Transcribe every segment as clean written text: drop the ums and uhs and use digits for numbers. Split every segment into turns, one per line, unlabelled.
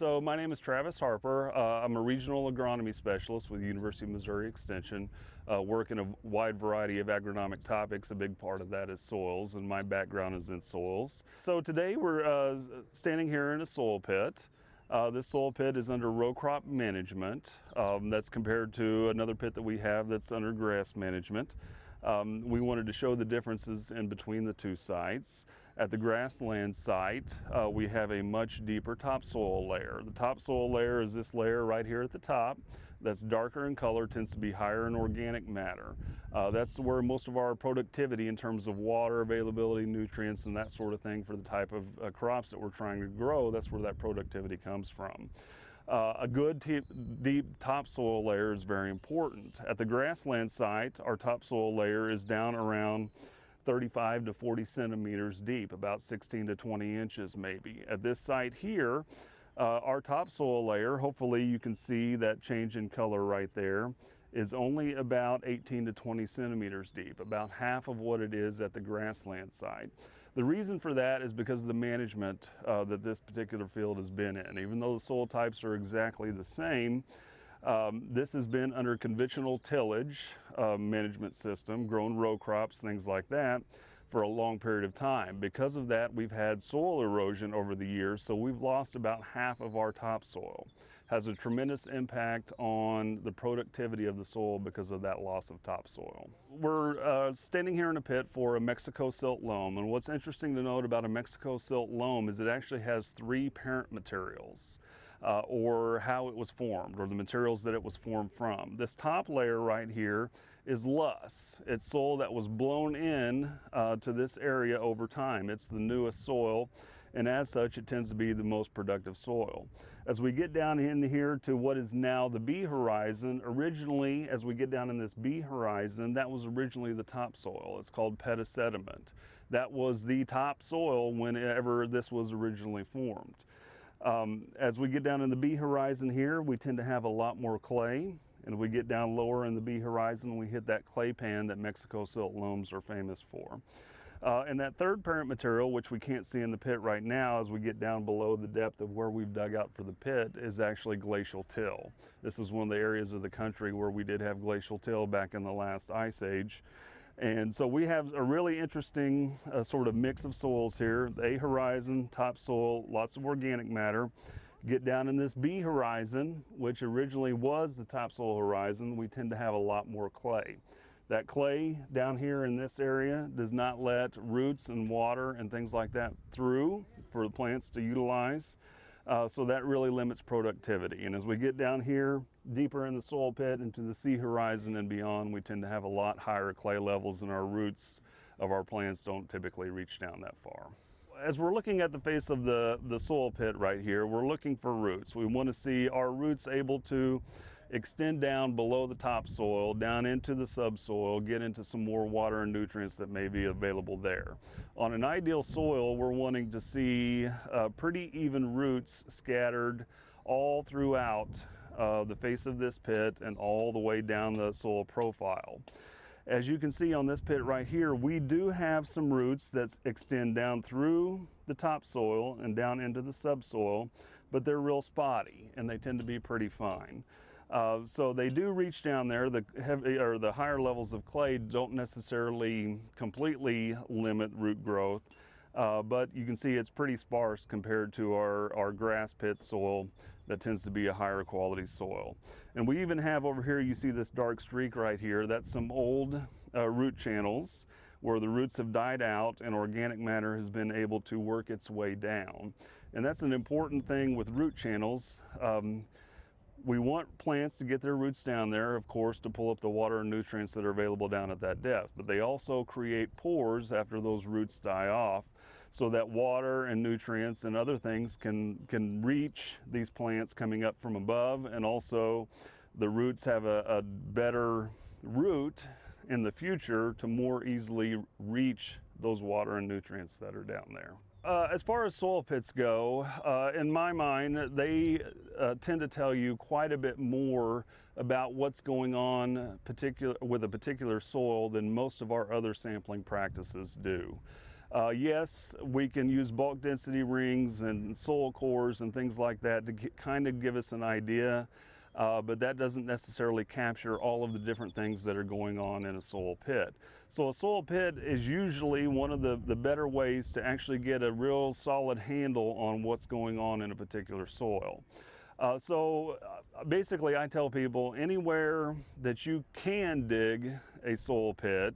So my name is Travis Harper. I'm a regional agronomy specialist with the University of Missouri Extension, work in a wide variety of agronomic topics. A big part of that is soils, and my background is in soils. So today we're standing here in a soil pit. This soil pit is under row crop management. That's compared to another pit that we have that's under grass management. We wanted to show the differences in between the two sites. At the grassland site, we have a much deeper topsoil layer. The topsoil layer is this layer right here at the top that's darker in color, tends to be higher in organic matter. That's where most of our productivity in terms of water availability, nutrients, and that sort of thing for the type of crops that we're trying to grow, that's where that productivity comes from. A good deep topsoil layer is very important. At the grassland site, our topsoil layer is down around 35 to 40 centimeters deep, about 16 to 20 inches maybe. At this site here, our topsoil layer, hopefully you can see that change in color right there, is only about 18 to 20 centimeters deep, about half of what it is at the grassland site. The reason for that is because of the management that this particular field has been in. Even though the soil types are exactly the same, this has been under conventional tillage management system, grown row crops, things like that, for a long period of time. Because of that, we've had soil erosion over the years, so we've lost about half of our topsoil. Has a tremendous impact on the productivity of the soil because of that loss of topsoil. We're standing here in a pit for a Mexico silt loam, and what's interesting to note about a Mexico silt loam is it actually has three parent materials, or how it was formed, or the materials that it was formed from. This top layer right here is loess. It's soil that was blown in to this area over time. It's the newest soil, and as such it tends to be the most productive soil. As we get down in here to what is now the B horizon, originally as we get down in this B horizon, that was originally the topsoil. It's called pedisediment. That was the topsoil whenever this was originally formed. As we get down in the B horizon here, we tend to have a lot more clay, and we get down lower in the B horizon, we hit that clay pan that Mexico silt loams are famous for. And that third parent material, which we can't see in the pit right now as we get down below the depth of where we've dug out for the pit, is actually glacial till. This is one of the areas of the country where we did have glacial till back in the last ice age. And so we have a really interesting sort of mix of soils here. The A horizon, topsoil, lots of organic matter. Get down in this B horizon, which originally was the topsoil horizon, we tend to have a lot more clay. That clay down here in this area does not let roots and water and things like that through for the plants to utilize. So that really limits productivity. And as we get down here deeper in the soil pit into the C horizon and beyond, we tend to have a lot higher clay levels, and our roots of our plants don't typically reach down that far. As we're looking at the face of the soil pit right here, we're looking for roots. We want to see, are roots able to extend down below the topsoil, down into the subsoil, get into some more water and nutrients that may be available there. On an ideal soil, we're wanting to see pretty even roots scattered all throughout the face of this pit and all the way down the soil profile. As you can see on this pit right here, we do have some roots that extend down through the topsoil and down into the subsoil, but they're real spotty and they tend to be pretty fine. So they do reach down there. The higher levels of clay don't necessarily completely limit root growth, but you can see it's pretty sparse compared to our grass pit soil that tends to be a higher quality soil. And we even have over here, you see this dark streak right here, that's some old root channels where the roots have died out and organic matter has been able to work its way down. And that's an important thing with root channels. We want plants to get their roots down there, of course, to pull up the water and nutrients that are available down at that depth. But they also create pores after those roots die off, so that water and nutrients and other things can reach these plants coming up from above, and also the roots have a better root in the future to more easily reach those water and nutrients that are down there. As far as soil pits go, in my mind, they tend to tell you quite a bit more about what's going on with a particular soil than most of our other sampling practices do. Yes, we can use bulk density rings and soil cores and things like that to kind of give us an idea, but that doesn't necessarily capture all of the different things that are going on in a soil pit. So a soil pit is usually one of the better ways to actually get a real solid handle on what's going on in a particular soil. Basically I tell people anywhere that you can dig a soil pit,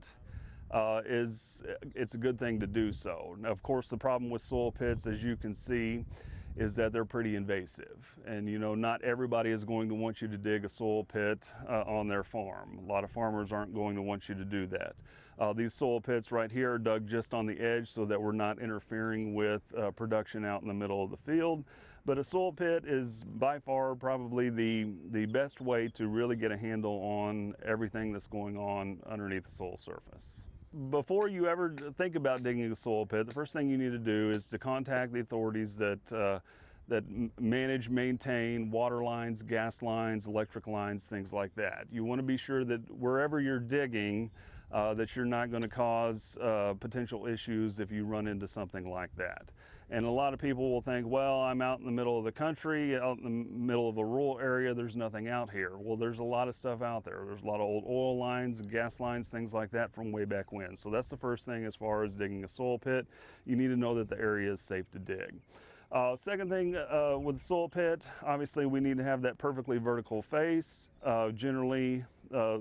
it's a good thing to do so. Now, of course, the problem with soil pits, as you can see, is that they're pretty invasive. And you know, not everybody is going to want you to dig a soil pit on their farm. A lot of farmers aren't going to want you to do that. These soil pits right here are dug just on the edge so that we're not interfering with production out in the middle of the field. But a soil pit is by far probably the best way to really get a handle on everything that's going on underneath the soil surface. Before you ever think about digging a soil pit, the first thing you need to do is to contact the authorities that manage, maintain water lines, gas lines, electric lines, things like that. You want to be sure that wherever you're digging, that you're not going to cause potential issues if you run into something like that. And a lot of people will think, well, I'm out in the middle of the country, out in the middle of a rural area, there's nothing out here. Well, there's a lot of stuff out there. There's a lot of old oil lines, gas lines, things like that from way back when. So that's the first thing as far as digging a soil pit. You need to know that the area is safe to dig. Second thing with the soil pit, obviously we need to have that perfectly vertical face, generally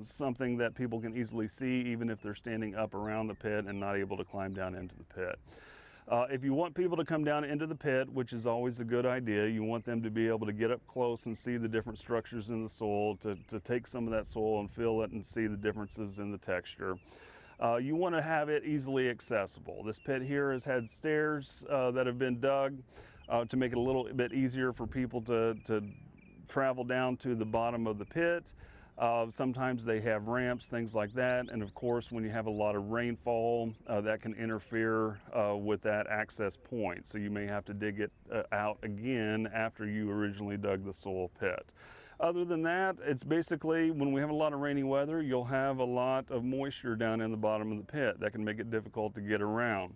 something that people can easily see even if they're standing up around the pit and not able to climb down into the pit. If you want people to come down into the pit, which is always a good idea, you want them to be able to get up close and see the different structures in the soil, to take some of that soil and feel it and see the differences in the texture. You want to have it easily accessible. This pit here has had stairs that have been dug to make it a little bit easier for people to travel down to the bottom of the pit. Sometimes they have ramps, things like that, and of course when you have a lot of rainfall that can interfere with that access point, so you may have to dig it out again after you originally dug the soil pit. Other than that, it's basically when we have a lot of rainy weather, you'll have a lot of moisture down in the bottom of the pit that can make it difficult to get around.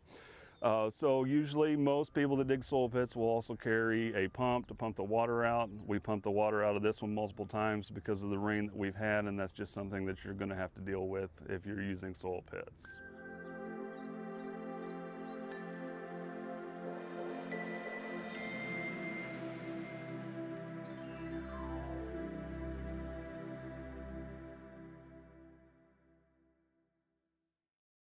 So usually most people that dig soil pits will also carry a pump to pump the water out. We pump the water out of this one multiple times because of the rain that we've had, and that's just something that you're going to have to deal with if you're using soil pits.